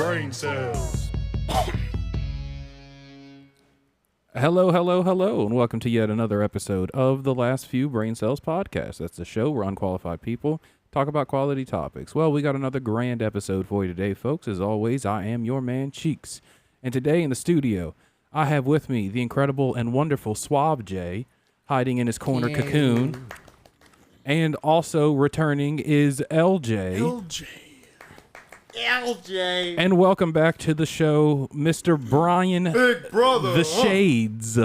brain cells. Hello, and welcome to yet another episode of the Last Few Brain Cells podcast. That's the show where unqualified people talk about quality topics. Well, we got another grand episode for you today, folks. As always, I am your man, Cheeks. And today in the studio, I have with me the incredible and wonderful Suave J, hiding in his corner cocoon. And also returning is LJ. LJ. And welcome back to the show, Mr. Brian Big brother. The Shades.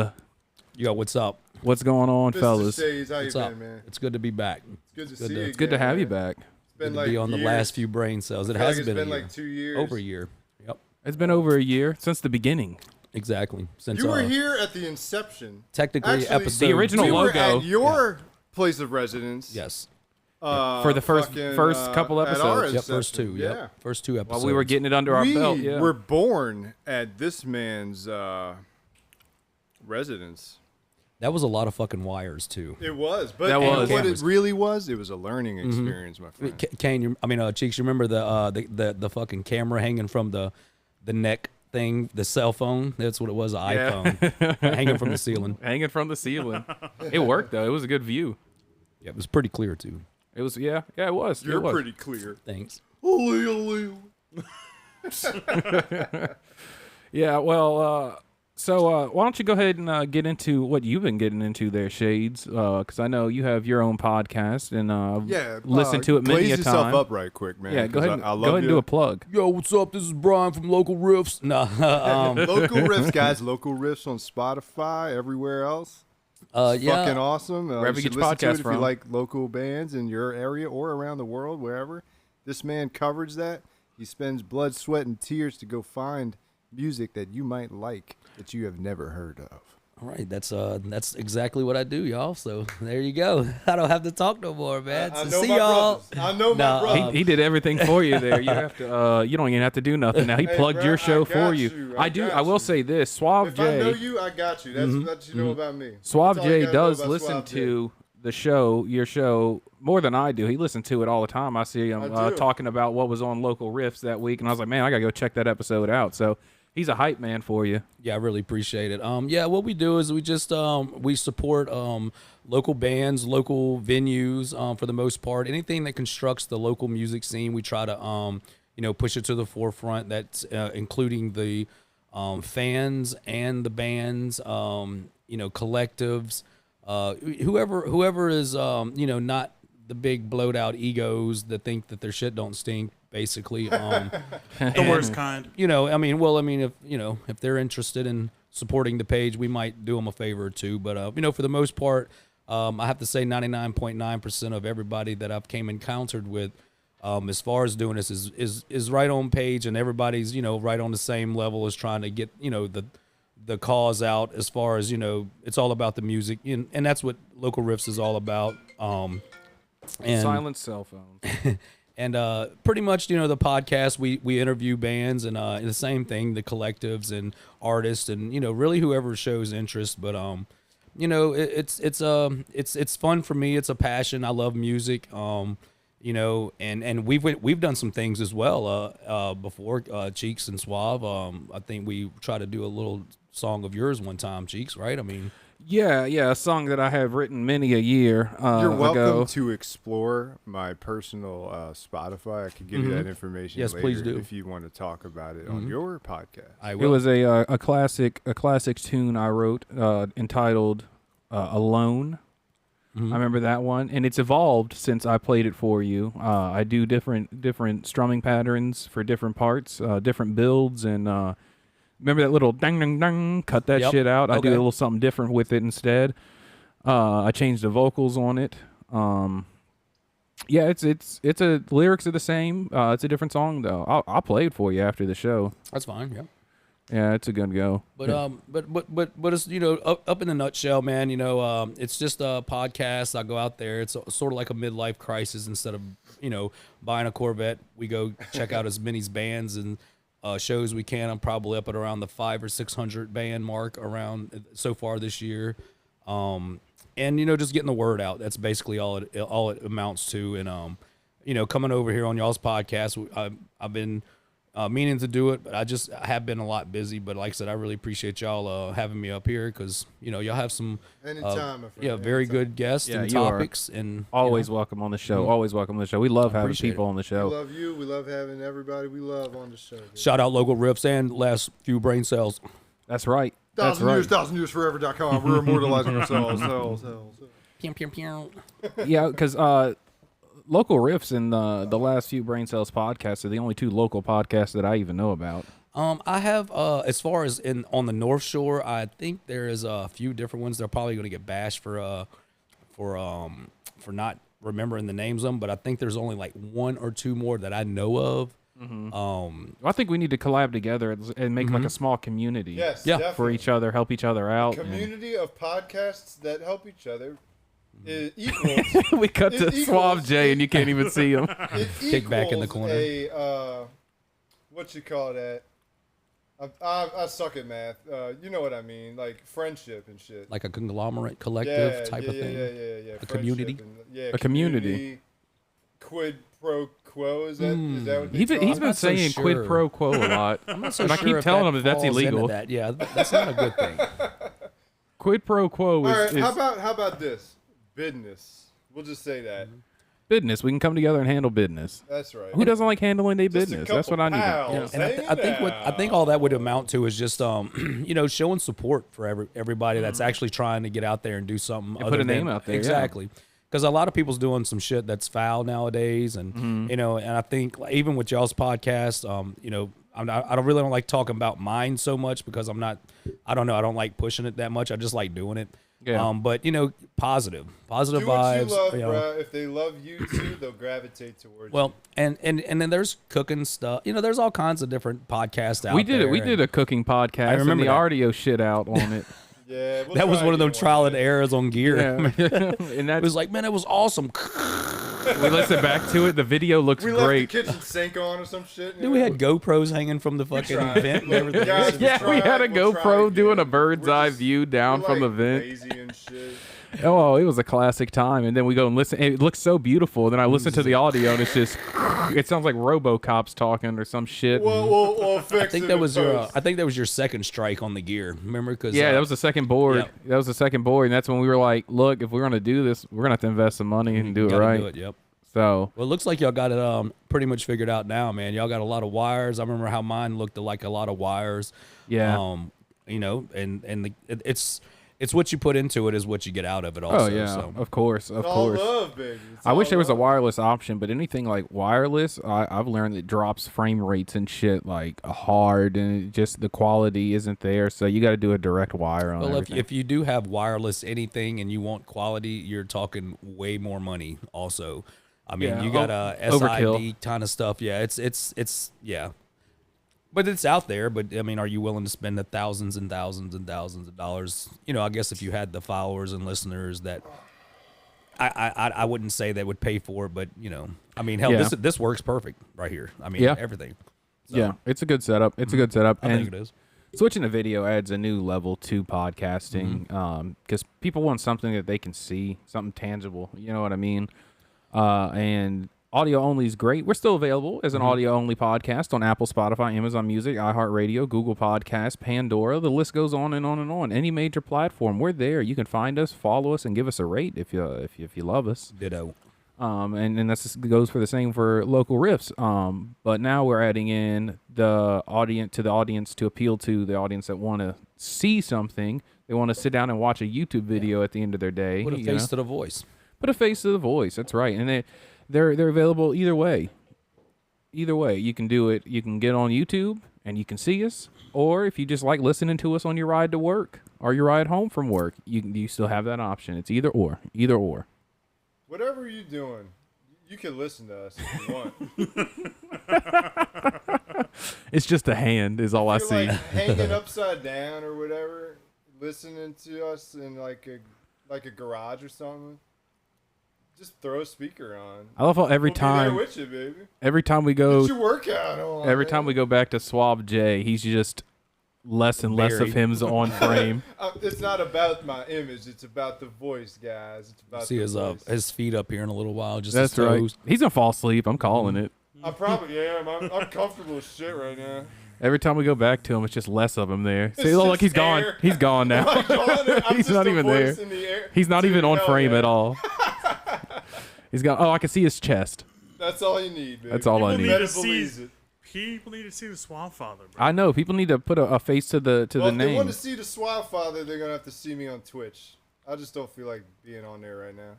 Yo, what's up? What's going on, Mr. fellas? Shades, how What's you up? been, man? It's good to be back. It's good to see you. It's good to have you back. It's been Good like to be on the years. last few brain cells. It I feel has like been, it's been a year. like 2 years. Over a year. Yep. It's been over a year since the beginning. Exactly. Since You were here at the inception. technically Actually, episode the original we were logo. at your place of residence. Yes. For the first couple at our episodes. Yep. First inception. two. Yeah. Yep. First two episodes. While we were getting it under our belt, yeah. We were born at this man's residence. That was a lot of fucking wires too. It was, but That was. what it Cameras. really was, it was a learning experience, my friend. Kane, Cheeks, you remember the fucking camera hanging from the neck thing, the cell phone? That's what it was, an iPhone hanging from the ceiling. Hanging from the ceiling. It worked, though. It was a good view. Yeah, it was pretty clear too. It was, yeah, it was. You're it was. pretty clear. Thanks. Yeah, well, so why don't you go ahead and get into what you've been getting into there, Shades? Because I know you have your own podcast, and listened to it many blaze a yourself time. up right quick, man. Yeah, go ahead, I go love ahead and do a plug. Yo, what's up? This is Brian from Local Riffs. No, Local Riffs, guys. Local Riffs on Spotify, everywhere else. It's fucking awesome. Wherever you you should get your listen to it podcast if from. you like local bands in your area or around the world, wherever. This man covers that. He spends blood, sweat, and tears to go find music that you might like that you have never heard of. All right, that's exactly what I do, y'all. So there you go. I don't have to talk no more, man. I So know see my y'all. brothers. I know my brothers. He did everything for you there. You have to. You don't even have to do nothing now. He Hey, plugged bro, your show I for got you. you. I will say this: Suave If I know J. you, I got you. That's what you know about me. Suave That's all you J gotta know does about listen Suave J. to the show, your show, more than I do. He listens to it all the time. I see him I do. talking about what was on Local Riffs that week, and I was like, man, I gotta go check that episode out. So he's a hype man for you. Yeah, I really appreciate it. Yeah, what we do is we just we support local bands, local venues for the most part. Anything that constructs the local music scene, we try to push it to the forefront. That's including the fans and the bands, collectives, whoever is not the big blowed out egos that think that their shit don't stink. Basically, The worst kind. if they're interested in supporting the page, we might do them a favor or two. But for the most part, I have to say 99.9% of everybody that I've encountered with, as far as doing this, is right on page, and everybody's right on the same level as trying to get the cause out. As far as it's all about the music, and that's what Local Riffs is all about. And Silent cell phones. And pretty much, the podcast, we interview bands and the same thing, the collectives and artists and, really whoever shows interest. But, it's fun for me. It's a passion. I love music, and we've done some things as well before, Cheeks and Suave. I think we tried to do a little song of yours one time, Cheeks, right? I mean... Yeah, a song that I have written many a year You're welcome ago. to explore my personal Spotify. I can give you that information Yes, later please do. if you want to talk about it on your podcast. I It will. was a classic tune I wrote entitled "Alone." I remember that one, and it's evolved since I played it for you. I do different strumming patterns for different parts, different builds, and remember that little dang dang dang? Cut that Yep. shit out. I do a Okay. little something different with it instead. I changed the vocals on it. Yeah, it's lyrics are the same. It's a different song though. I'll play it for you after the show. That's fine, yeah. Yeah, it's a good go. But but it's up in the nutshell, man. It's just a podcast. I go out there. It's sort of like a midlife crisis. Instead of buying a Corvette, we go check out as many bands and shows we can. I'm probably up at around the 500 or 600 band mark around so far this year, and just getting the word out. That's basically all it amounts to. And coming over here on y'all's podcast, I've been meaning to do it, but I have been a lot busy. But like I said, I really appreciate y'all having me up here because y'all have some Anytime, my friend, very anytime. good guests and you are topics, and always welcome on the show. Always welcome on the show. We love having appreciate people it. on the We show. love you. We love having everybody we love on the show. Dude. shout out local Riffs and last few brain cells. That's right. That's Thousand right. years, thousandyearsforever.com. We're immortalizing ourselves. Pew, pew, pew. Yeah, because local riffs and the last few brain cells podcasts are the only two local podcasts that I even know about. I have as far as on the North Shore, I think there is a few different ones. They're probably going to get bashed for not remembering the names of them, but I think there's only like one or two more that I know of. I think we need to collab together and make like a small community. Yes, Yeah. definitely. For each other, help each other out. Community of podcasts that help each other equals. We cut It to equals- Suave J and you can't even see him. It Kick back in the equals corner. A what you call that? I suck at math. You know what I mean, like friendship and shit. Like a conglomerate collective type of thing. Yeah. A community? Friendship and- A community. Quid pro quo. Is that what they He's call been it? not so saying sure. quid pro quo a lot. I'm not so And I sure keep if telling him that that's falls into illegal. that. Yeah, that's not a good thing. Quid pro quo All right, is how about this? Business. We'll just say that. business. We can come together and handle business. That's right. Who doesn't like handling their Just a business? That's what couple I need. pals. And I think all that would amount to is just showing support for everybody that's actually trying to get out there and do something. And put a name out there, yeah. Exactly. Because a lot of people's doing some shit that's foul nowadays, and and I think like, even with y'all's podcast, I don't really like talking about mine so much because I don't like pushing it that much. I just like doing it. Yeah. But positive Do what vibes. you love, you know. bruh. If they love you too, they'll gravitate towards Well, and then there's cooking stuff. There's all kinds of different podcasts out We did there. it. We did a cooking podcast. I remember and the that. audio shit out on it. you. Yeah, we'll That was try one of them again trial and day. errors on gear. Yeah. and It that's was like, man, it was awesome. we listened back to it. The video looks We great. left the kitchen sink on or some shit. Dude, we had GoPros hanging from the fucking tried. vent and Look, everything. guys, Yeah, we had a we'll try GoPro again. doing a bird's We're eye just- view down we're from the like vent. lazy and shit. Oh, it was a classic time. And then we go and listen. It looks so beautiful. Then I listen to the audio, and it's just, it sounds like RoboCop's talking or some shit. We'll fix I think it that in was post. your second strike on the gear. Remember? Because Yeah, that was the second board. Yep. That was the second board, and that's when we were like, "Look, if we're gonna do this, we're gonna have to invest some money and do it right." Do it, yep. So Well, it looks like y'all got it pretty much figured out now, man. Y'all got a lot of wires. I remember how mine looked like a lot of wires. yeah, It's what you put into it is what you get out of it. Also, oh yeah, So. of course, of It's all course. love, baby. It's I wish all there was a love. wireless option, but anything like wireless, I've learned it drops frame rates and shit like hard, and it just the quality isn't there. So you got to do a direct wire on Well, everything. if you do have wireless anything and you want quality, you're talking way more money. Also, I mean, Yeah, you got overkill. SID kind of stuff. Yeah, it's yeah, but it's out there. But I mean, are you willing to spend the thousands and thousands and thousands of dollars? I guess if you had the followers and listeners that. I wouldn't say they would pay for it, but I mean, hell, Yeah. this works perfect right here. I mean, Yeah. everything. So, yeah, it's a good setup. It's a good setup. I and think it is. Switching to video adds a new level to podcasting because people want something that they can see, something tangible. You know what I mean? And audio only is great. We're still available as an audio only podcast on Apple, Spotify, Amazon Music, iHeartRadio, Google Podcasts, Pandora. The list goes on and on and on. Any major platform, we're there. You can find us, follow us, and give us a rate if you love us. Ditto. And that's just goes for the same for local riffs. But now we're adding in the audience to appeal to the audience that want to see something. They want to sit down and watch a YouTube video at the end of their day. Put a you face know? to the voice. Put a face to the voice. That's right. And they're available either way. Either way, you can do it. You can get on YouTube and you can see us, or if you just like listening to us on your ride to work or your ride home from work, you still have that option. It's either or. Either or. Whatever you're doing, you can listen to us if you want. It's just a hand is all I You're see. like hanging upside down or whatever, listening to us in like a garage or something. Just throw a speaker on. I love how every We'll be there time with you, baby. every time we go Get your workout on. every time we go back to Swab J, he's just less and less of Buried. him's on frame. It's not about my image. It's about the voice, guys. It's about See the his voice. his feet up here in a little while. Just That's his right. toes. He's gonna fall asleep. I'm calling it. I probably am. I'm comfortable as shit right now. Every time we go back to him, it's just less of him there. It's See, look, just he's gone. air. He's gone now. Am I gone? I'm He's just not a even there. voice in the air. He's not Dude, even on hell frame yeah. at all. He's gone. Oh, I can see his chest. That's all you need, baby. That's all I People need. need to Better see. believes it. People need to see the Swamp Father, bro. I know. People need to put a face to the Well, if they name. want to see the Swab Father, they're gonna have to see me on Twitch. I just don't feel like being on there right now.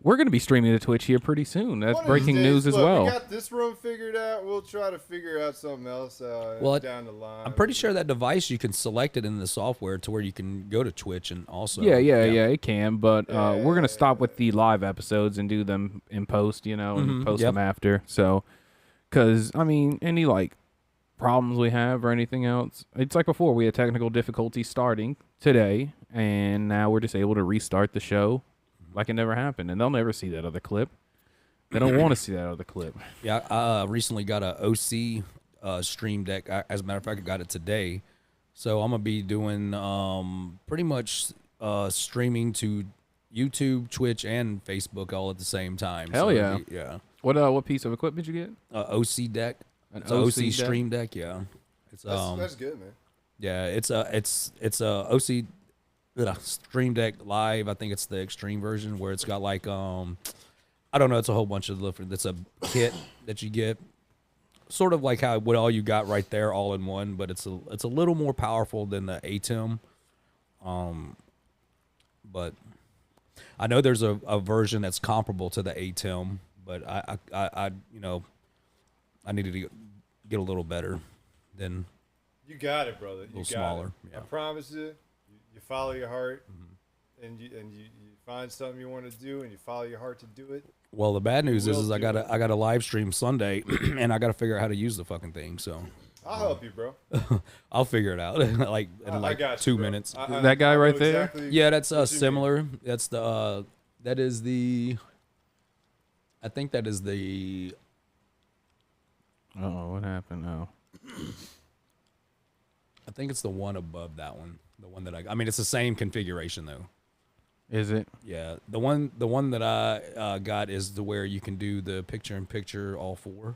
We're going to be streaming to Twitch here pretty soon. That's One of breaking these days, news as look, well. We got this room figured out. We'll try to figure out something else down the line. I'm pretty sure that device you can select it in the software to where you can go to Twitch and also. Yeah, it can. But we're going to stop Yeah. with the live episodes and do them in post, and post Yep. them after. So, because, I mean, any, like, problems we have or anything else, it's like before. We had technical difficulties starting today, and now we're just able to restart the show like it never happened. And they'll never see that other clip. They don't want to see that other clip. Yeah, I recently got a OC Stream Deck. As a matter of fact, I got it today. So I'm gonna be doing pretty much streaming to YouTube, Twitch, and Facebook all at the same time. Hell so yeah. Yeah. What piece of equipment you get? OC deck. An It's a OC OC deck? Stream Deck. Yeah. It's That's good, man. yeah. It's a OC Stream Deck Live. I think it's the extreme version where it's got like I don't know. It's a whole bunch of different. It's a kit that you get, sort of like how what all you got right there, all in one. But it's a little more powerful than the ATEM. But I know there's a version that's comparable to the ATEM, but I I needed to get a little better than You got it, brother. You little got smaller, It. yeah. I promise you. You follow your heart, and you find something you want to do, and you follow your heart to do it. Well, the bad news will is I do got it. I got a live stream Sunday, and I got to figure out how to use the fucking thing. So I'll help you, bro. I'll figure it out like in I like got you, 2 bro. minutes. That guy I know right there? exactly Yeah, that's what you mean. similar. That's the that is the. I think that is the. Oh, what happened now? I think it's the one above that one. The one that I mean, it's the same configuration though. Is it? Yeah, the one that I got is the where you can do the picture-in-picture all four.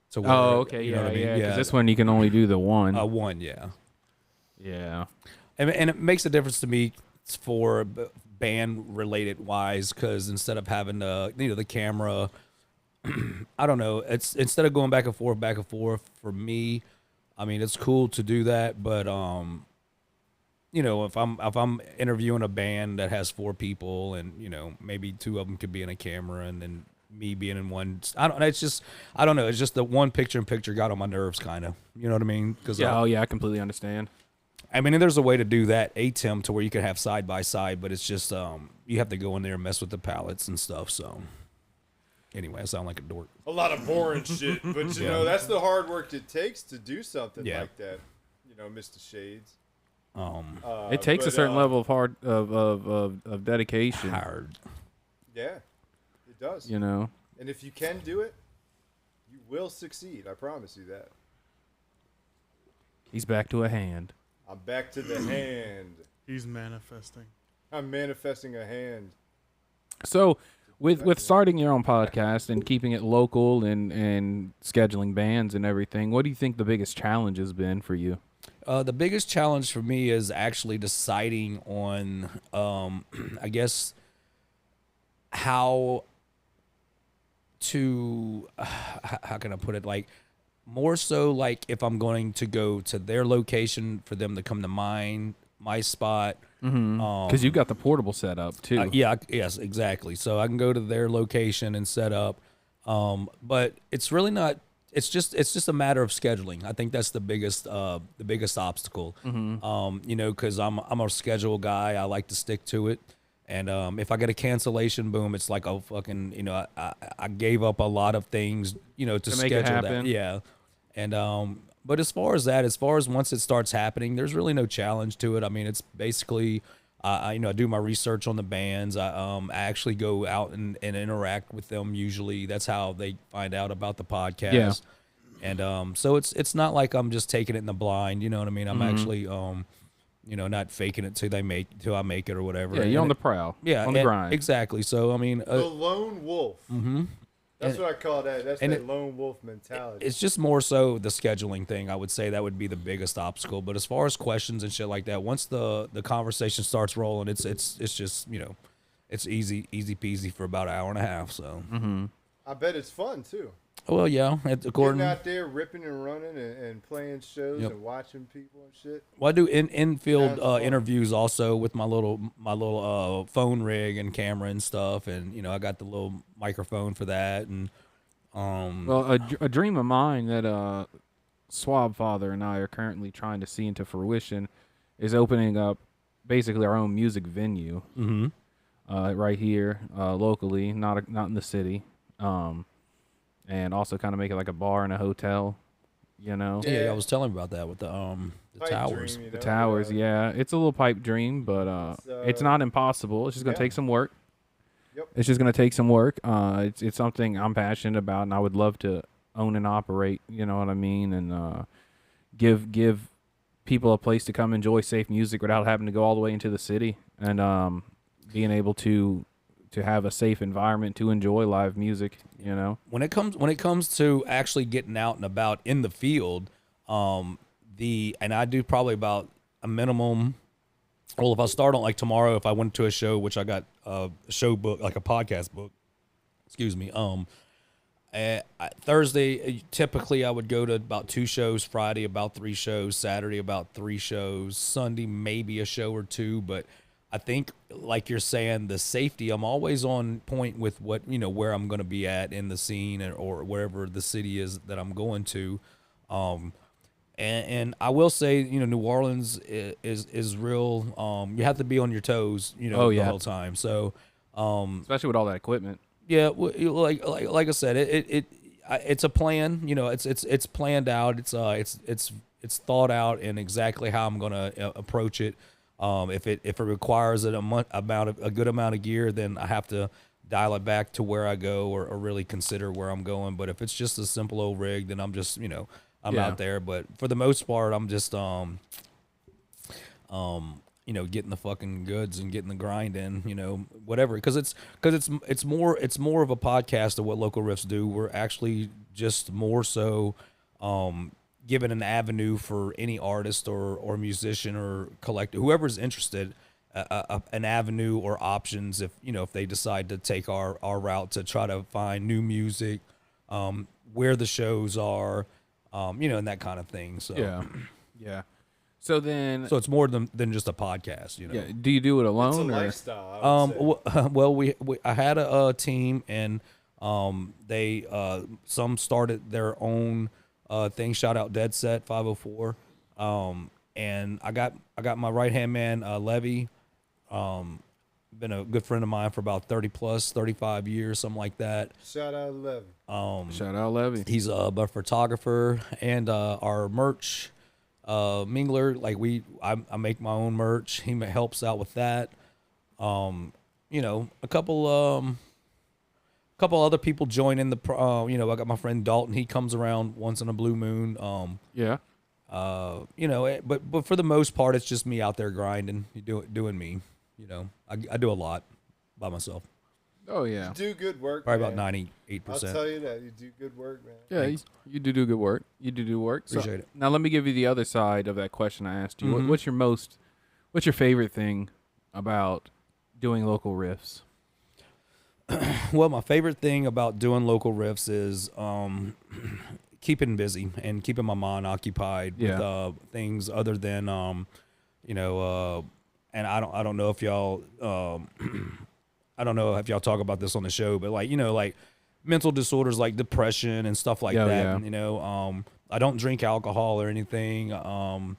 So where, Oh, okay, you know what I mean? yeah. Because this one you can only do the one. One, yeah. Yeah. And it makes a difference to me for band related wise, because instead of having the camera, I don't know, it's instead of going back and forth for me, I mean, it's cool to do that, but if I'm interviewing a band that has 4 people and maybe 2 of them could be in a camera and then me being in one, I don't know, it's just the one picture in picture got on my nerves kind of, you know what I mean? Cause Yeah. I completely understand. I mean, there's a way to do that ATEM to where you can have side by side, but it's just you have to go in there and mess with the palettes and stuff. So, anyway, I sound like a dork. A lot of boring shit, but you know that's the hard work it takes to do something Yeah. like that. Mr. Shades. It takes a But, certain level of hard of dedication. Hard. Yeah, it does. And if you can do it, you will succeed. I promise you that. he's back to a hand. I'm back to the hand. He's manifesting. I'm manifesting a hand. So with starting your own podcast and keeping it local and scheduling bands and everything, what do you think the biggest challenge has been for you? The biggest challenge for me is actually deciding on, I guess, how to, how can I put it? Like, more so like if I'm going to go to their location for them to come to my spot. Because you got the portable set up too. Yes, exactly. So I can go to their location and set up. But it's really not. It's just a matter of scheduling. I think that's the biggest obstacle. Because I'm a schedule guy. I like to stick to it. And if I get a cancellation, boom, it's like a fucking. I gave up a lot of things. To make it schedule happen. that. Yeah. And but as far as once it starts happening, there's really no challenge to it. I mean, it's basically, I do my research on the bands. I actually go out and interact with them. Usually, that's how they find out about the podcast. Yeah. And so it's not like I'm just taking it in the blind. You know what I mean? I'm actually not faking it till I make it or whatever. Yeah, you're on And the prowl. yeah, on the and- grind. Exactly. So I mean, The lone wolf. That's what I call that. That's and that lone wolf mentality. It's just more so the scheduling thing. I would say that would be the biggest obstacle. But as far as questions and shit like that, once the conversation starts rolling, it's just it's easy peasy for about an hour and a half. So I bet it's fun too. well, yeah, according Getting out there, ripping and running, and playing shows and watching people and shit. well, I do infield Sounds fun. interviews also with my little phone rig and camera and stuff, and I got the little microphone for that, and Well, a dream of mine that Swab Father and I are currently trying to see into fruition is opening up basically our own music venue right here locally, not in the city, and also kind of make it like a bar and a hotel, yeah, I was telling about that with the Pipe towers. dream, you The know, towers. Yeah, it's a little pipe dream, but it's not impossible. It's just gonna take some work. Yep. It's just gonna take some work. It's something I'm passionate about, and I would love to own and operate. You know what I mean? And give people a place to come enjoy safe music without having to go all the way into the city, and being able to have a safe environment to enjoy live music. When it comes to actually getting out and about in the field, and I do probably about a minimum. Well, if I start on like tomorrow, if I went to a show, which I got a show book, like a podcast book, excuse me. Thursday, typically I would go to about 2 shows. Friday, about 3 shows. Saturday, about 3 shows. Sunday, maybe a show or 2. But I think, like you're saying, the safety, I'm always on point with what, where I'm going to be at in the scene or wherever the city is that I'm going to. And I will say, New Orleans is real. You have to be on your toes, the whole time. So, Especially with all that equipment. yeah, like I said, it's a plan. It's planned out. It's thought out and exactly how I'm gonna approach it. If it requires a good amount of gear, then I have to dial it back to where I go or really consider where I'm going. But if it's just a simple old rig, then I'm just I'm out there. But for the most part, I'm just getting the fucking goods and getting the grind in, whatever. Because it's more of a podcast of what Local Riffs do. We're actually just more so given an avenue for any artist or musician or collector, whoever's interested, an avenue or options if they decide to take our route to try to find new music, where the shows are, and that kind of thing. So yeah. So it's more than just a podcast, Yeah. Do you do it It's a alone or? lifestyle. I would say. Well, I had a team, and they some started their own thing. Shout out Dead Set 504. And I got my right hand man Levy. Been a good friend of mine for about 35 years, something like that. Shout out Levy. Shout out Levy. He's a photographer and our merch mingler. Like I make my own merch. He helps out with that. A couple other people join in the I got my friend Dalton. He comes around once in a blue moon. Yeah. But for the most part, it's just me out there grinding, doing me. I do a lot by myself. Oh yeah. You do good work. Probably man. about 98%. I'll tell you that you do good work, man. Yeah, you do good work. You do work. Appreciate it. Now let me give you the other side of that question I asked you. Mhm. What's your favorite thing about doing Local Riffs? Well, my favorite thing about doing Local Riffs is keeping busy and keeping my mind occupied with things other than and I don't know if y'all I don't know if y'all talk about this on the show, but like mental disorders like depression and stuff like that. Yeah. I don't drink alcohol or anything. I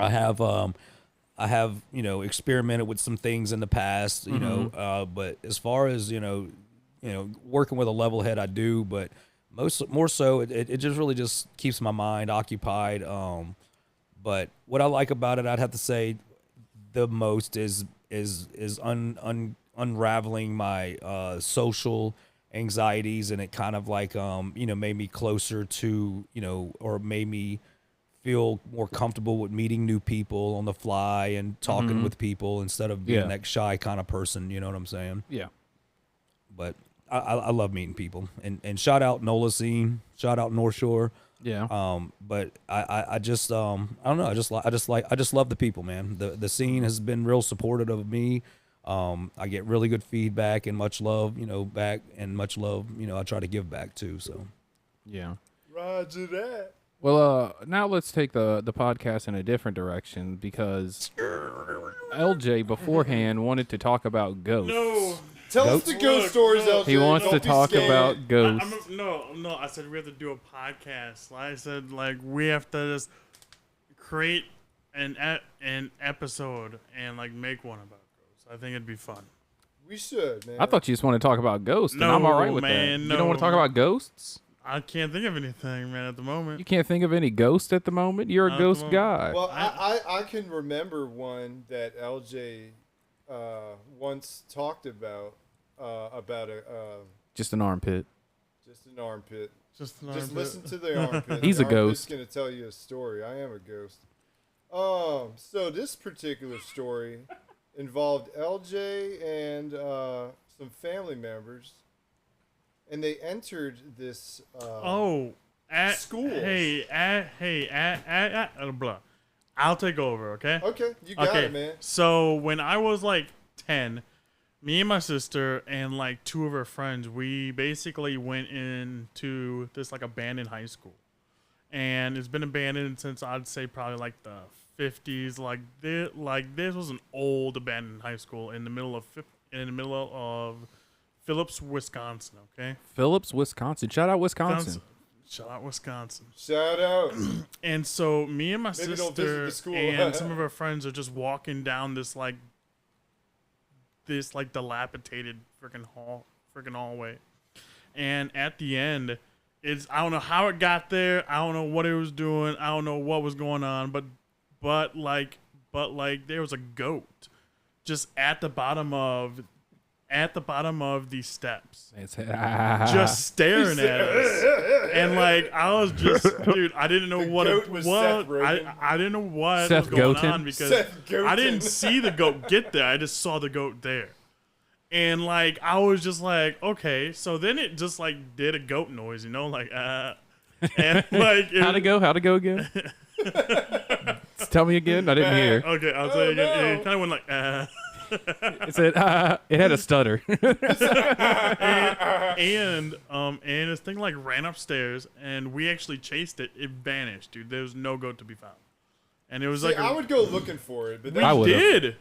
have experimented with some things in the past, but as far as working with a level head, I do, but more so it just really just keeps my mind occupied. But what I like about it, I'd have to say the most is unraveling my social anxieties, and it kind of like made me closer to or made me feel more comfortable with meeting new people on the fly and talking with people instead of being that shy kind of person. You know what I'm saying? Yeah. But I love meeting people, and shout out NOLA scene, shout out North Shore. Yeah. But I just I don't know. I just love the people, man. The scene has been real supportive of me. I get really good feedback and much love, back, and much love, I try to give back too. So Yeah. Roger that. Well, now let's take the podcast in a different direction because LJ beforehand wanted to talk about ghosts. No. Tell us the ghost stories, LJ. He wants Don't to be talk scared. about ghosts. No. I said we have to do a podcast. I said we have to just create an episode and make one about ghosts. I think it'd be fun. We should, man. I thought you just want to talk about ghosts, and I'm No, all right with man, that. You don't want to no. talk about ghosts? I can't think of anything, man, at the moment. You can't think of any ghosts at the moment? You're a Not at the ghost moment. guy. Well, I can remember one that LJ once talked about Just an armpit. just an armpit. Just Just listen to the armpit. He's The a ghost. armpit's gonna tell you a story. I am a ghost. So this particular story involved LJ and some family members, and they entered this. At Schools. Blah. I'll take over, okay? Okay, you got it, man. So when I was 10, me and my sister and 2 of her friends, we basically went into this abandoned high school, and it's been abandoned since I'd say probably the 50s. This was an old abandoned high school in the middle of Phillips, Wisconsin. Okay. Phillips, Wisconsin. Shout out Wisconsin. Shout out Wisconsin. Shout out. And so me and my Maybe don't visit sister the school. and some of our friends are just walking down this dilapidated freaking hallway. And at the end, I don't know how it got there. I don't know what it was doing. I don't know what was going on, but there was a goat just at the bottom of these steps. Just staring at us. And I was just, dude, I didn't know what goat it was was. Seth Rogen. I didn't know what Seth was going Goten? on because Seth Goten. I didn't see the goat get there. I just saw the goat there. And I was just okay. So then it just did a goat noise, and How'd it go? How'd it go again? Tell me again. I didn't hear. Okay, I'll tell you again. no. It kind of went It said, it had a stutter. and this thing ran upstairs, and we actually chased it. It vanished, dude. There was no goat to be found, and it was See, I would go looking for it, but we I would've. did.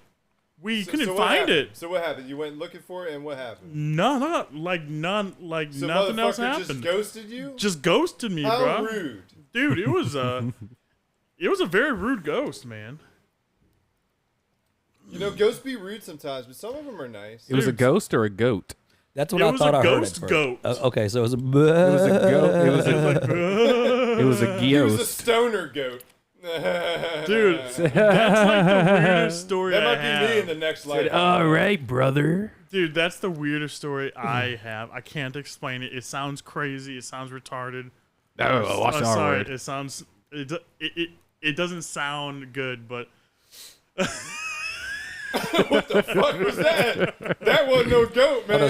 We couldn't what find happened? it. So what happened? You went looking for it, and what happened? No, So nothing else motherfucker happened. just ghosted you? Just ghosted me, How bro. rude. Dude, it was a very rude ghost, man. Ghosts be rude sometimes, but some of them are nice. It was a Dude. ghost or a goat? that's what It I was thought a I heard. ghost at first. goat. Okay, so it was a. It was a goat. It was a, it was a He was a ghost. stoner goat. Dude, that's the weirdest story That I might have. be me in the next life. All right, brother. Dude, that's the weirdest story I have. I can't explain it. It sounds crazy. It sounds retarded. Oh, watch the R sorry. word. It sounds. It doesn't sound good, but What the fuck was that? That wasn't no goat, man.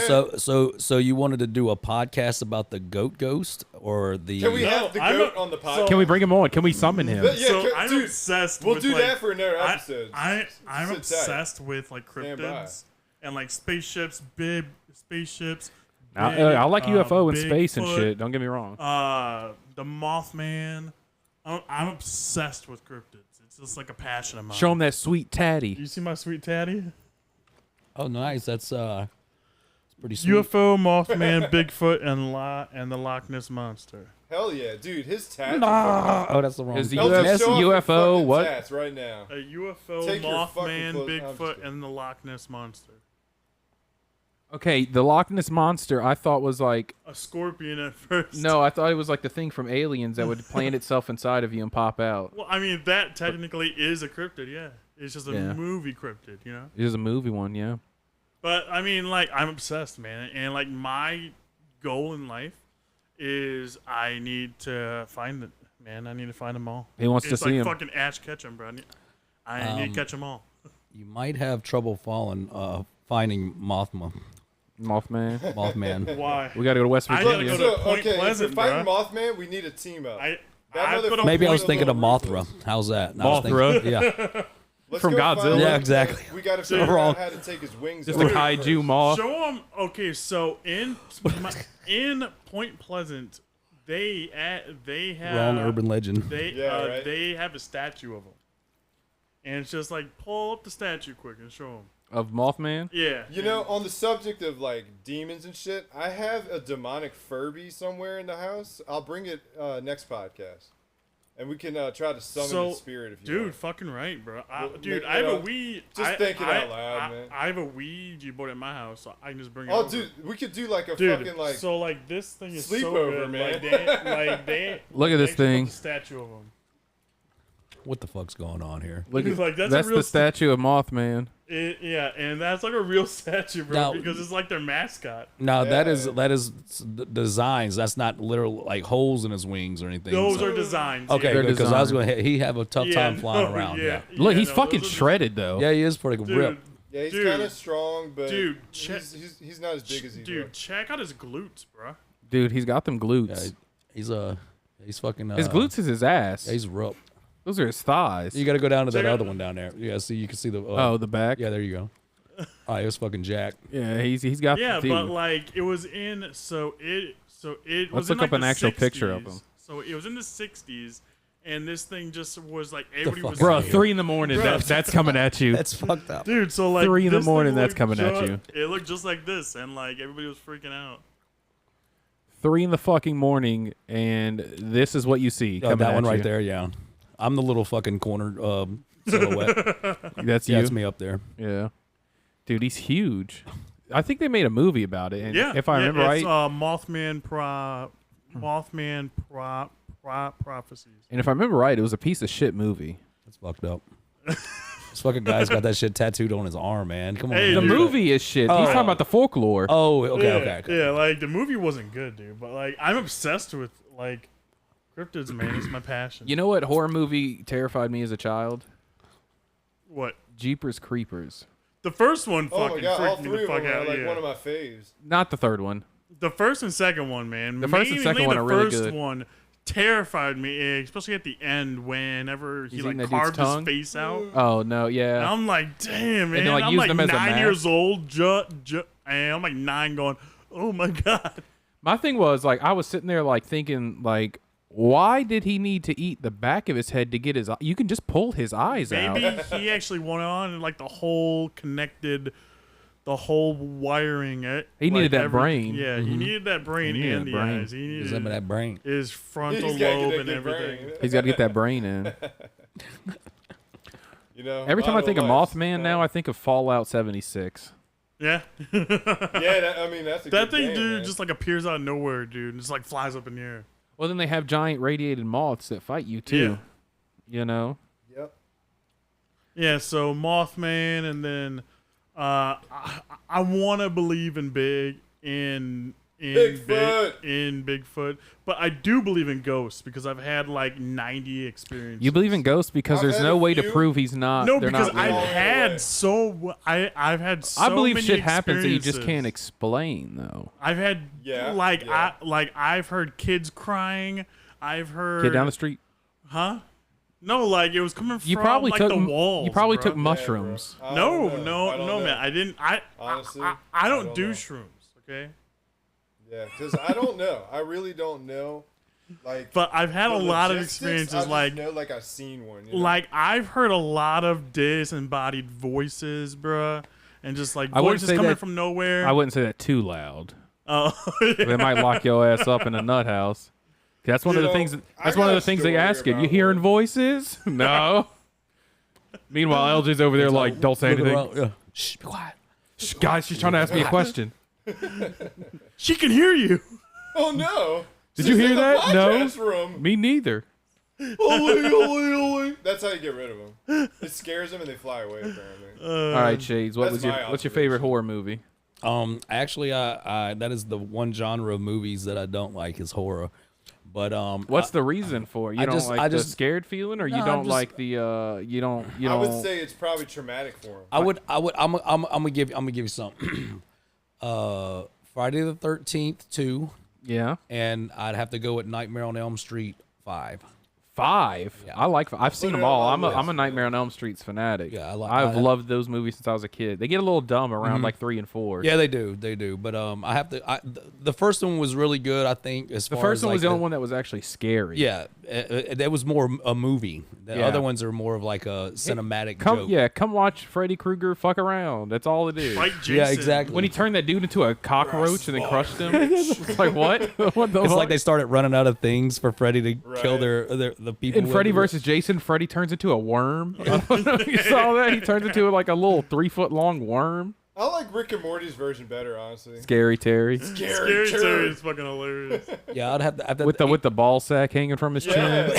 So you wanted to do a podcast about the goat ghost or the? Can we have the I'm goat a- on the podcast? Can we bring him on? Can we summon him? Yeah, so I'm dude, obsessed. We'll with do that for another episode. I'm Sit tight. obsessed with Stand by. cryptids and spaceships, big spaceships. I like UFO and space and Bigfoot, shit. Don't get me wrong. The Mothman. I'm obsessed with cryptids. It's just a passion of mine. Show him that sweet tatty. You see my sweet tatty? Oh, nice. That's it's pretty sweet. UFO, Mothman, Bigfoot, and the Loch Ness monster. Hell yeah, dude. His tats. Oh, that's the wrong. Is the LJ, US show off your UFO fucking what? tats right now. A UFO, Take your fucking Mothman, clothes- I'm just Bigfoot, kidding. and the Loch Ness monster. Okay, the Loch Ness monster I thought was A scorpion at first. no, I thought it was the thing from Aliens that would plant itself inside of you and pop out. Well, I mean, that technically is a cryptid, yeah. It's just a Yeah. movie cryptid, you know? It is a movie one, yeah. But, I mean, I'm obsessed, man. And, my goal in life is I need to find it, man. I need to find them all. He wants to It's see like him. fucking Ash Ketchum, bro. I need to catch them all. You might have trouble finding Mothma. Mothman. Mothman. Why? We got to go to West I gotta Virginia. go to Point okay, Pleasant, if we're fighting bruh. Mothman, we need a team up. I That put a motherfucker- Maybe I was Point thinking of Pleasant. Mothra. How's that? I was Mothra? thinking- yeah. Let's From go Godzilla. find Yeah, him. exactly. We got to Dude. figure Wrong. out how to take his wings Just off a kaiju first. moth. Show them. Okay, so in Point Pleasant, they have Wrong urban legend. They Yeah, right. they have a statue of him, and it's just like pull up the statue quick and show him. Of Mothman? Yeah, You know, on the subject of like demons and shit, I have a demonic Furby somewhere in the house. I'll bring it next podcast, and we can try to summon the spirit if you dude, want. fucking right, bro. Well, Dude, you I have a know, Wii. just thinking out loud, man. I have a Ouija board at my house, so I can just bring it. Oh, over. dude, we could do like a Dude, fucking like. so like this thing is so sleepover, good, man. They Look at this actually put thing. the statue of him. What the fuck's going on here? Look at, Like, that's a that's real the statue of Mothman. Yeah, and that's like a real statue, bro, Now- because it's like their mascot. No, Yeah. that is designs. That's not literal like holes in his wings or anything. Those So- are designs. okay, They're good, because I was designed. going to he have a tough time flying around. Yeah, Look, he's no, fucking those are shredded, though. yeah, he is pretty Dude, ripped. Yeah, he's Dude. kind of strong, but Dude, he's not as big as he dude, looks. check out his glutes, bro. Dude, he's got them glutes. Yeah, he's fucking. His glutes is his ass. Yeah, he's ripped. Those are his thighs. You got to go down to Check that out- other one down there. Yeah, see, you can see the. oh, the back? yeah, there you go. Oh, he was fucking jacked. Yeah, he's got Yeah, the but teeth. like it was in it Let's was in look up like an the actual 60s. picture of him. So it was in the 60s, and this thing just was like everybody fuck? was Bro, saying- 3 in the morning, that's coming at you. That's fucked up. Dude, so like 3 in the this thing morning, that's looked coming at you. It looked just like this, and like everybody was freaking out. 3 in the fucking morning, and this is what you see Oh, coming that at one right you. there. Yeah, I'm the little fucking corner silhouette. That's you? Yeah, it's me up there. Yeah. Dude, he's huge. I think they made a movie about it, and Yeah, if I remember it's, right, Mothman prophecies. and if I remember right, it was a piece of shit movie. That's fucked up. This fucking guy's got that shit tattooed on his arm, man. Come on. Hey, The man. dude. movie is shit. He's Oh. talking about the folklore. Oh, okay, Yeah, okay. Yeah, like the movie wasn't good, dude. But like I'm obsessed with like cryptids, man. It's my passion. You know what horror movie terrified me as a child? What? Jeepers Creepers. The first one Oh my fucking god, all freaked me three the of fuck them are out. like Yeah. one of my faves. Not the third one. The first and second one, man. The first and Mainly second one the are really first good. one terrified me, especially at the end whenever he He's like eating that dude's carved his tongue? face out. Oh no, And yeah. I'm like, damn, man. they, like, I'm use like them as a 9 mask? years old. And I'm like 9 going, oh my God. My thing was like I was sitting there like thinking like, why did he need to eat the back of his head to get his? You can just pull his eyes Maybe out. he actually went on and like the whole wiring. He like, needed that brain. Yeah, he needed that brain He needed and the brain. eyes. He Give needed some of that brain. his frontal He's gotta get lobe that and good everything. brain. He's got to get that brain in. You know, Every time I think of life. Mothman now, I think of Fallout 76. Yeah. Yeah, I mean that's a That good thing, game, dude, man. just like appears out of nowhere, dude, and just like flies up in the air. Well, then they have giant radiated moths that fight you too. You know. Yep. Yeah, so Mothman, and then I want to believe in Bigfoot. in Bigfoot, but I do believe in ghosts because I've had like 90 experiences. You believe in ghosts because I've there's had no a way to few. prove he's not. No, they're because not I've real. way. I've had so I believe many shit happens that you just can't experiences. explain though. I've had Yeah, like yeah. I've heard kids crying. I've heard Kid down the street. huh? No, like it was coming from You probably like took the walls. You probably bro. took Yeah, mushrooms. bro. I No, don't no, know. I don't no, know. man. I didn't. I Honestly, I don't don't do know. shrooms. Okay. Yeah, because I don't know. I really don't know. Like, But I've had the a lot of logistics, experiences I just like know, like I've seen one. You know? like I've heard a lot of disembodied voices, bruh, and just like I wouldn't voices say coming that- from nowhere. I wouldn't say that too loud. Oh, They might lock your ass up in a nut house. That's one You of the know, things. I That's one got of a the things they story ask you. You about hearing one. voices? No. Meanwhile, LJ's over there like, don't say Looking anything. around, yeah. Shh, be quiet. Shh, guys, she's trying to ask me a question. she can hear you. Oh no! Did She's you hear in the that? No. podcast room. Me neither. Oli. That's how you get rid of them. It scares them and they fly away. Apparently. All right, Shades. What's that's your my What's your favorite observation. horror movie? Actually, I that is the one genre of movies that I don't like is horror. But What's the reason for it? You I don't just- like I the just- scared feeling, or you No, don't I'm just- like the you don't I would say it's probably traumatic for them. I'm gonna give you something. Friday the 13th 2, Yeah. and I'd have to go with Nightmare on Elm Street 5. 5. Yeah. I like. I've seen Put them it on all. my I'm a list, Nightmare on Elm Street's fanatic. Yeah, I've loved those movies since I was a kid. They get a little dumb around like 3 and 4. Yeah, they do. But I have to. The first one was really good. I think as The far first as one was like the only one that was actually scary. Yeah, that was more a movie. The Yeah. other ones are more of like a cinematic joke. Come watch Freddy Krueger fuck around. That's all it is. Fight Jason. Yeah, exactly. When he turned that dude into a cockroach and then crushed him, it's like what? What the It's fuck? like they started running out of things for Freddy to kill Right. the people. In with. Freddy versus Jason, Freddy turns into a worm. I don't know if you saw that. He turns into like a little 3-foot long worm. I like Rick and Morty's version better, honestly. Scary Terry Scary Terry. Terry is fucking hilarious. Yeah, I'd have to. with the ball sack hanging from his chin.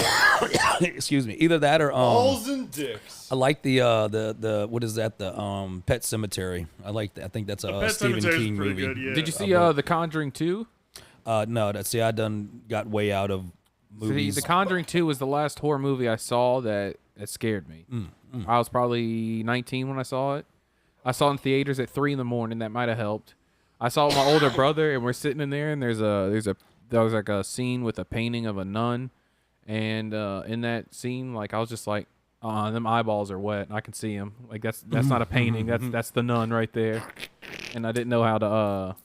Yeah. Excuse me. Either that or Balls and dicks. I like the what is that, the Pet Cemetery. I think that's a Pet Stephen Cemetery's King pretty movie. good, yeah. Did you see The Conjuring 2? No, I done got way out of See, movies. The Conjuring 2 was the last horror movie I saw that scared me. I was probably 19 when I saw it. I saw it in theaters at 3 in the morning. That might have helped. I saw it with my older brother, and we're sitting in there, and there was like a scene with a painting of a nun, and in that scene, like I was just like, them eyeballs are wet. I can see them. Like that's not a painting. That's the nun right there. And I didn't know how to.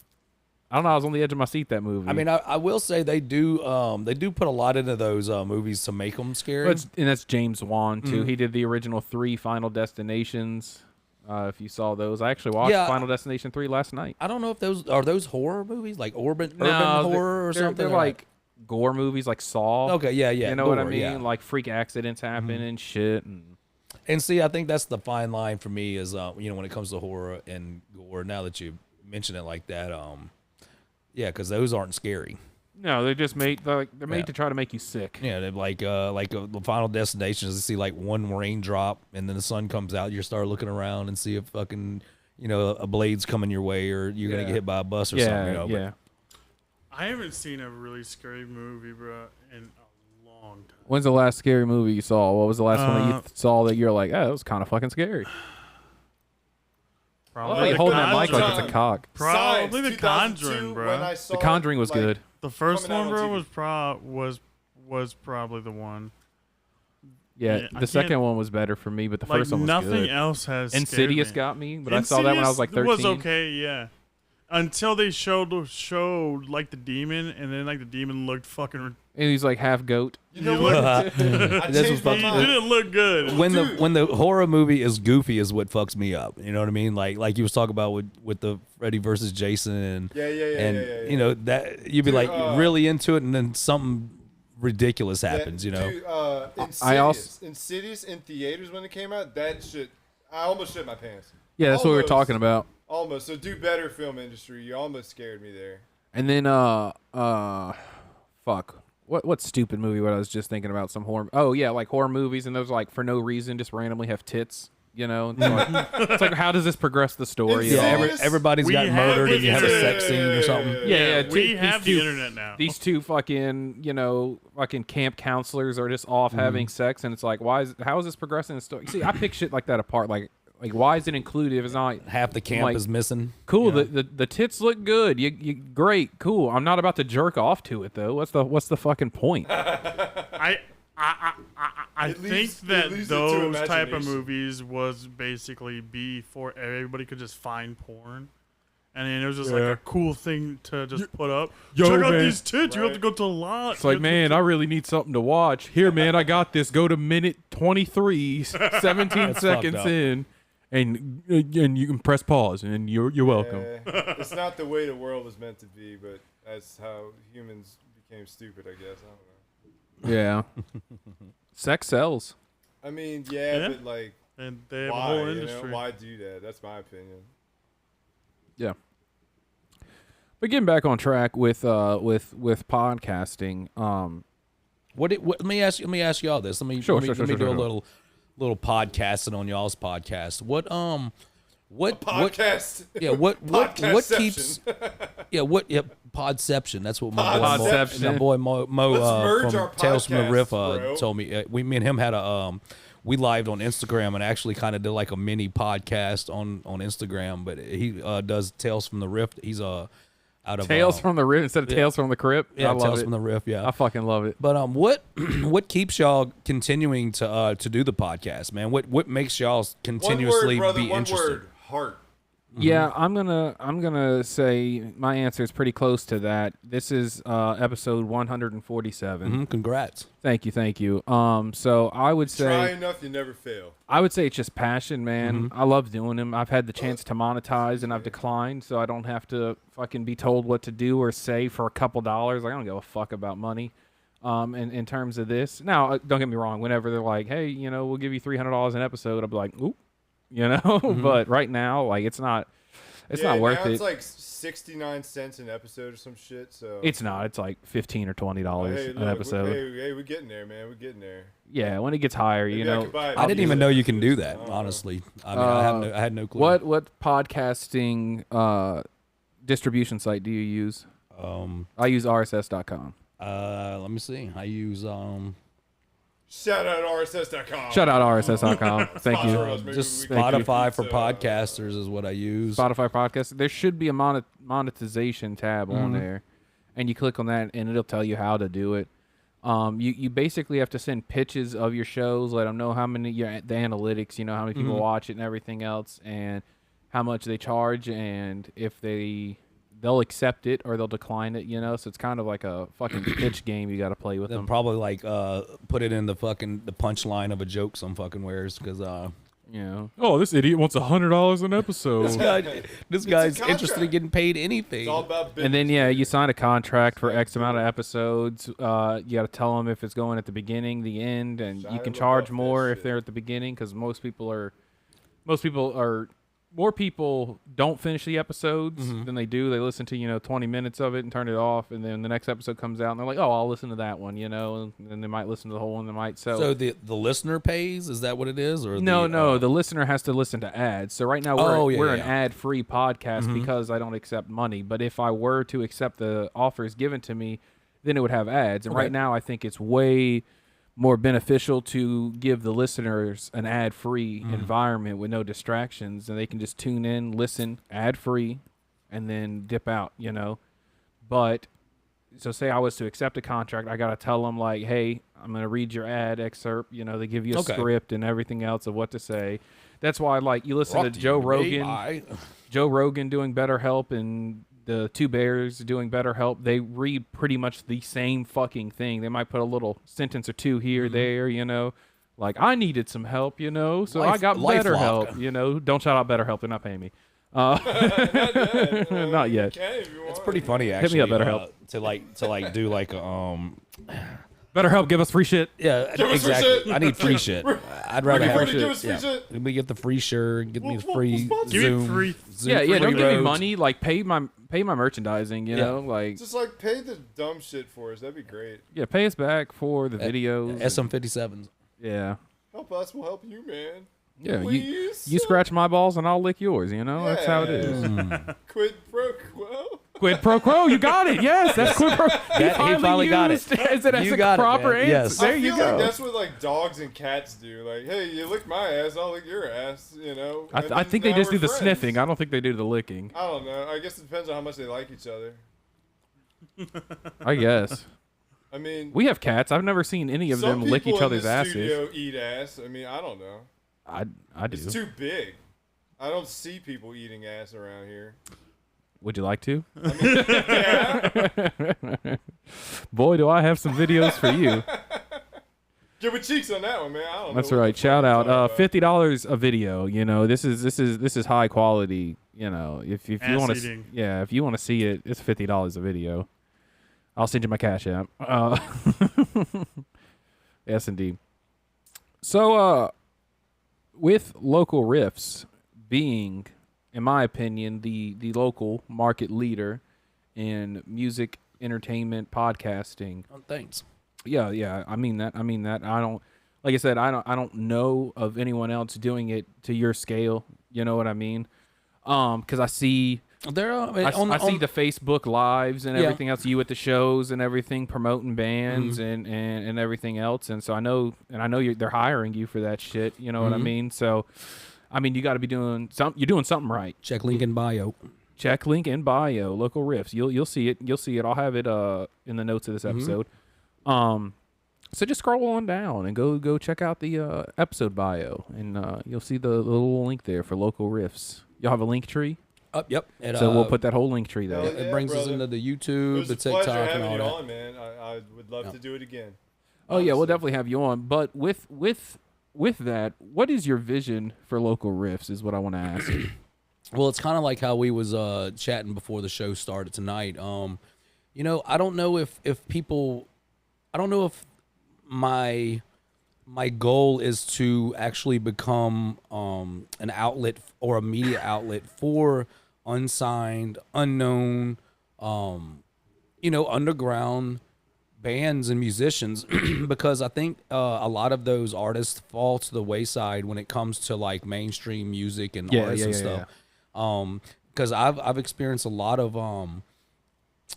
I don't know. I was on the edge of my seat that movie. I mean, I will say they do put a lot into those movies to make them scary. And that's James Wan too. He did the original 3 Final Destinations. If you saw those, I actually watched Final Destination 3 last night. I don't know if those horror movies, like urban No, horror or they're, something. They're like gore movies, like Saw. Okay, yeah. You know what I gore, mean? yeah. Like freak accidents happen and shit. And see, I think that's the fine line for me is when it comes to horror and gore. Now that you mention it like that, yeah, because those aren't scary. No, they're just made. They're made Yeah. to try to make you sick. Yeah, they're like the Final Destination is to see like one raindrop and then the sun comes out. You start looking around and see if fucking a blade's coming your way or you're gonna get hit by a bus or something. Yeah. I haven't seen a really scary movie, bro, in a long time. When's the last scary movie you saw? What was the last one that you saw that you're like, that was kind of fucking scary? Probably Like The holding that mic like Conjuring. it's a cock. Probably The 2002, Conjuring, when bro. I saw The Conjuring was it, like, good. The first coming out one, on bro, TV. was probably the one. Yeah, Yeah, I the second can't- one was better for me, but the Like first one was nothing good. else has. Insidious scared me. got me, but I saw that when I was like 13. Was okay, yeah. Until they showed like the demon, and then like the demon looked fucking. And he's like half goat. You know what? I This was changed my fucking- He mind. didn't look good. when the horror movie is goofy is what fucks me up. You know what I mean? Like you was talking about with the Freddy versus Jason and Yeah. that you'd be Dude, like really into it and then something ridiculous happens. Dude, Insidious. I also- Insidious in theaters when it came out. That shit. I almost shit my pants. Yeah, that's what we were Almost. talking about. Almost. So do better, film industry. You almost scared me there. And then fuck. What stupid movie? What I was just thinking about some horror. Oh yeah, like horror movies, and those like for no reason just randomly have tits. You know, it's like how does this progress the story? Yeah, Yeah, everybody's We got have murdered the and you have a sex scene or something. Yeah, we these have two- the internet now. These two fucking fucking camp counselors are just off having sex, and it's like, how is this progressing the story? See, I pick shit like that apart. Like why is it included if it's not Half the camp like, is missing. cool? Yeah. The tits look good. You great, cool. I'm not about to jerk off to it though. What's the fucking point? I It think leads- it that leads it to those type of imagination. movies was basically before everybody could just find porn. And then it was just like a cool thing to just put up. Yo, Check out man. these tits. You have to Right. go to a lot. It's like, man, I really need something to watch. Here, man, I got this. Go to minute 23, 17 That's seconds fucked up. in, and you can press pause, and you're welcome. It's not the way the world was meant to be, but that's how humans became stupid, I guess. I don't know. Yeah. Sex sells. I mean, Yeah. but like, And they have a why? whole industry. Why do that? That's my opinion. Yeah. But getting back on track with podcasting, Let me ask y'all this. Let me Sure, do sure. a little podcasting on y'all's podcast. What Podcast. yeah, what keeps Podception. That's what my Podception. boy Mo Let's merge from our Tales from the podcasts, Riff bro. told me. Me and him had a we lived on Instagram and actually kind of did like a mini podcast on Instagram. But he does Tales from the Rift. He's out of Tales from the Rift instead of Tales from the Crypt. yeah, I love Tales it. from the Rift. Yeah, I fucking love it. but what keeps y'all continuing to do the podcast, man? What makes y'all continuously one word, brother, be one interested? word, heart. Yeah, I'm gonna say my answer is pretty close to that. This is episode 147. Congrats. Thank you. So I would say Try enough, you never fail. I would say it's just passion, man. I love doing them. I've had the chance to monetize and I've declined, so I don't have to fucking be told what to do or say for a couple dollars. Like, I don't give a fuck about money. In terms of this, now don't get me wrong. Whenever they're like, hey, we'll give you $300 an episode, I'll be like, oop. But right now, like, it's not worth now it. It's like 69 cents an episode or some shit. So It's not. It's like $15 or $20 hey, an look, episode. Hey, we're getting there, man. We're getting there. Yeah, when it gets higher, Maybe I could buy it. I didn't even know you can do that. I don't Honestly, I mean, I had no clue. What podcasting distribution site do you use? I use RSS.com. Let me see. I use Shout out RSS.com. Shout out RSS.com. Thank Sponsor you. us. Maybe just we can Spotify get for pizza. podcasters is what I use. Spotify podcast. There should be a monetization tab on there, and you click on that, and it'll tell you how to do it. You basically have to send pitches of your shows, let them know how many the analytics, how many people watch it and everything else, and how much they charge, and if they'll accept it or they'll decline it, So it's kind of like a fucking pitch game you got to play with They'll them. probably like put it in the punchline of a joke some fucking wears because Oh, this idiot wants $100 an episode. this guy's contract. interested in getting paid anything. It's all about business. And then you sign a contract for X amount of episodes. You got to tell them if it's going at the beginning, the end, and you can Shia charge LaBeouf more that if shit. they're at the beginning because more people don't finish the episodes than they do. They listen to 20 minutes of it and turn it off, and then the next episode comes out and they're like, oh, I'll listen to that one, and then they might listen to the whole one. They might So the listener pays? Is that what it is? Or no, the listener has to listen to ads. So right now we're an ad-free podcast because I don't accept money. But if I were to accept the offers given to me, then it would have ads. And right now I think it's way more beneficial to give the listeners an ad-free environment with no distractions, and they can just tune in, listen ad-free, and then dip out, But so say I was to accept a contract, I got to tell them like, hey, I'm going to read your ad excerpt. They give you a script and everything else of what to say. That's why, like, you listen to Joe Rogan doing BetterHelp and the Two Bears doing BetterHelp. They read pretty much the same fucking thing. They might put a little sentence or two here, there, Like, I needed some help, so I got BetterHelp, Don't shout out BetterHelp. They're not paying me. Not yet. Okay, if you want. It's pretty funny Hit actually. me up, BetterHelp. To do like BetterHelp, give us free shit. yeah, Give us free exactly. shit. I need free shit. I'd rather have Give us free yeah. shit. Let me get the free shirt. Get me the We'll free sponsor you. Zoom. Give me free- Zoom Yeah, free don't give me roads. money. Like, pay my merchandising, you know? Like, Just like pay the dumb shit for us. That'd be great. yeah, pay us back for the videos. SM57s. Yeah. Help us, we'll help you, man. Yeah, Please. you scratch my balls and I'll lick yours, That's how it is. Quid pro quo. Quid pro quo, you got it. Yes, that's quid pro. He finally got it. As it as You a got it, proper man. answer. Yes. There I you feel go. like that's what like dogs and cats do. Like, hey, you lick my ass, I'll lick your ass. And I then think they now just do we're the friends. sniffing. I don't think they do the licking. I don't know. I guess it depends on how much they like each other. I guess. I mean, We have cats. I've never seen any of some them lick people each other's in the asses. studio eat ass. I mean, I don't know. I do. It's too big. I don't see people eating ass around here. Would you like to? Yeah. Boy, do I have some videos for you. Give me cheeks on that one, man. I don't know. That's what right. the Shout fuck out. you're talking $50 a video. This is high quality. If you Ass want to, eating. if you want to see it, it's $50 a video. I'll send you my cash app. Yes, indeed. So, with local riffs being, in my opinion, the local market leader in music, entertainment, podcasting. Oh, thanks. Yeah. I mean that. I don't, like I said, I don't know of anyone else doing it to your scale. You know what I mean? Because I see There are. I see the Facebook lives and Yeah. everything else. You at the shows and everything, promoting bands and everything else. And so I know they're hiring you for that shit. You know what I mean? So, I mean, you got to be doing something. You're doing something right. Check link in bio. Check link in bio. Local Riffs. You'll see it. You'll see it. I'll have it in the notes of this episode. So just scroll on down and go check out the episode bio, and you'll see the little link there for Local Riffs. Y'all have a link tree. Yep. So we'll put that whole link tree there. Hell It brings us into the YouTube, It was the a pleasure TikTok, and having all you that. on, man. I would love to do it again. Oh yeah, we'll Honestly. definitely have you on. But with that, what is your vision for Local Riffs? Is what I want to ask. Well, it's kind of like how we was chatting before the show started tonight. You know, I don't know if people, I don't know if my goal is to actually become an outlet or a media outlet for unsigned, unknown, you know, underground bands and musicians, because I think a lot of those artists fall to the wayside when it comes to like mainstream music and artists and stuff. Because I've experienced a lot of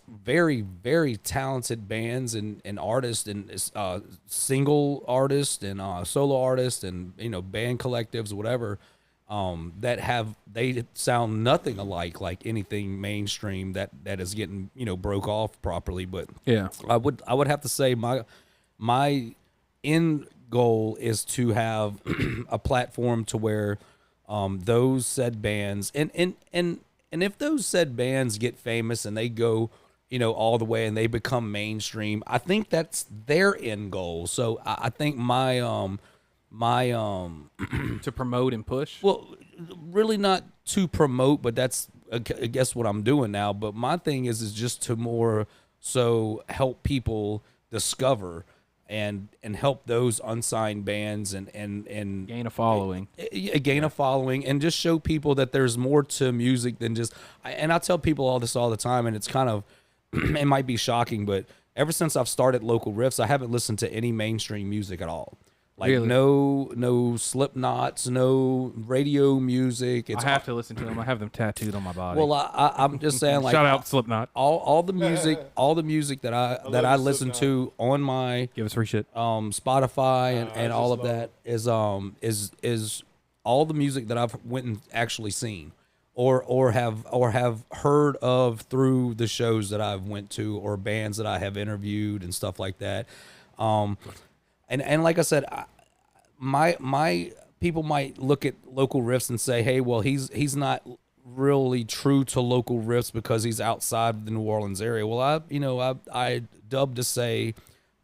very, very talented bands and artists and single artists and solo artists and, you know, band collectives, whatever, that they sound nothing like anything mainstream that is getting, you know, broke off properly. But Yeah. I would have to say my end goal is to have a platform to where those said bands and if those said bands get famous and they go, you know, all the way and they become mainstream, I think that's their end goal. So I think my To promote and push. well, really not to promote, but that's I guess what I'm doing now. But my thing is just to more so help people discover and help those unsigned bands and Gain a following. gain a following and just show people that there's more to music than just. And I tell people all this all the time, and it's kind of it might be shocking, but ever since I've started Local Riffs, I haven't listened to any mainstream music at all. Like Really? no Slipknots, no radio music. It's I have to listen to them. I have them tattooed on my body. well, I'm just saying, like shout out Slipknot. all the music that I love listen Slipknot. to on my Give us free shit. Spotify and I all just of that is all the music that I've went and actually seen or have heard of through the shows that I've went to or bands that I have interviewed and stuff like that. And like I said, my people might look at Local Riffs and say, hey, well, he's not really true to Local Riffs because he's outside the New Orleans area. Well, I dub to say,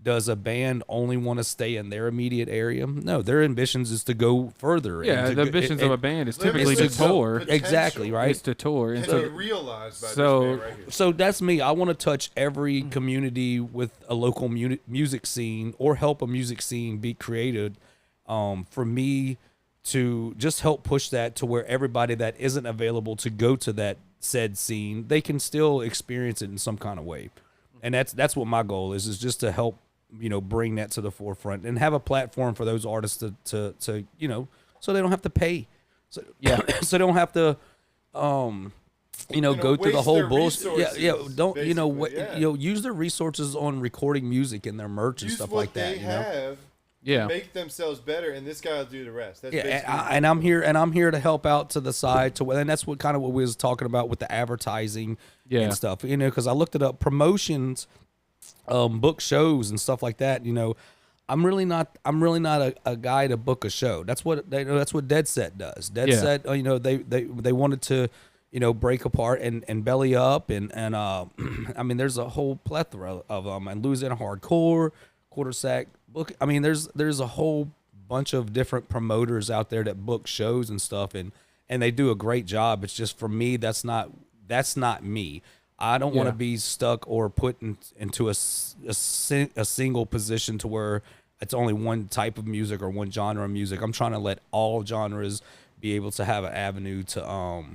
does a band only want to stay in their immediate area? No, their ambitions is to go further. Yeah, and the to, ambitions of a band is Limits typically to itself, tour. potential. Exactly, right? Is to tour. And Can be so, realized by so- this band right here. So that's me. I want to touch every community with a local music scene or help a music scene be created. For me to just help push that to where everybody that isn't available to go to that said scene, they can still experience it in some kind of way. And that's what my goal is just to help, you know, bring that to the forefront and have a platform for those artists to you know, so they don't have to pay. So yeah, so they don't have to you know, go through the waste whole their bullshit. Yeah, resources, don't you know basically, what yeah. you know, use their resources on recording music and their merch and Use stuff what like that, they you know. have yeah. to make themselves better, and this guy will do the rest. That's Yeah, basically and I'm here to help out to the side and that's what kind of what we was talking about with the advertising Yeah. and stuff, you know, because I looked it up, promotions, book shows and stuff like that. You know, I'm really not a guy to book a show. That's what Dead Set does. Dead Yeah. Set, you know, they wanted to, you know, break apart and belly up and I mean, there's a whole plethora of them, and Louisiana Hardcore, Quarter Sack book. I mean, there's a whole bunch of different promoters out there that book shows and stuff, and they do a great job. It's just for me, that's not me. I don't want Yeah. to be stuck or put into a single position to where it's only one type of music or one genre of music. I'm trying to let all genres be able to have an avenue to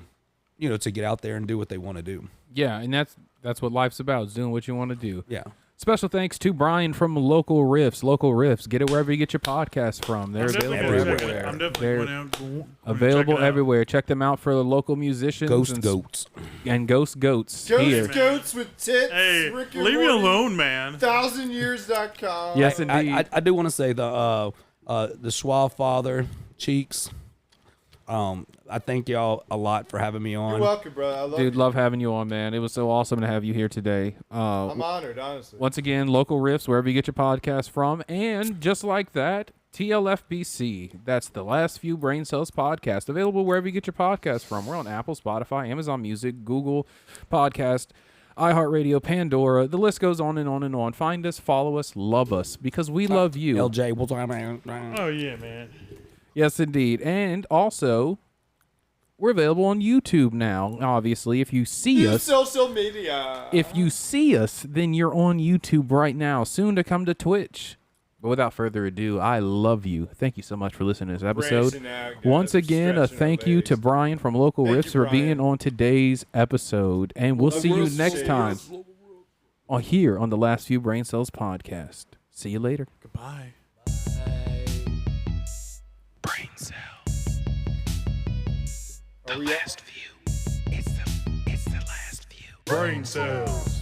you know, to get out there and do what they want to do. Yeah, and that's what life's about, is doing what you want to do. Yeah. Special thanks to Brian from Local Riffs. Local Riffs. Get it wherever you get your podcast from. They're I'm definitely available gonna check it. everywhere. I'm definitely They're gonna available check it out. everywhere. Check them out for the local musicians. Ghost and, goats. And Ghost Goats. here. Ghost goats with tits. Hey, Rick and leave me Morty, alone, man. 1000years.com. Yes, indeed. I do want to say the Schwab Father Cheeks. I thank y'all a lot for having me on. You're welcome, bro. I love Dude, you. love having you on, man. It was so awesome to have you here today. I'm honored, honestly. Once again, Local Riffs, wherever you get your podcast from. And just like that, TLFBC. That's the Last Few Brain Cells podcast. Available wherever you get your podcast from. We're on Apple, Spotify, Amazon Music, Google Podcast, iHeartRadio, Pandora. The list goes on and on and on. Find us, follow us, love us, because we love you. LJ, we'll talk Oh yeah, man. Yes, indeed. And also, we're available on YouTube now. Obviously, if you see Use us, social media. if you see us, then you're on YouTube right now. Soon to come to Twitch. But without further ado, I love you. Thank you so much for listening to this episode. Branching out, guys. Once again, a Stretching thank our you legs. to Brian from Local Thank Riffs you, for being Brian. on today's episode. And we'll see you World next time Series. on here on the Last Few Brain Cells podcast. See you later. Goodbye. Brain Cells. Are we Last Few. It's the last few. Brain cells.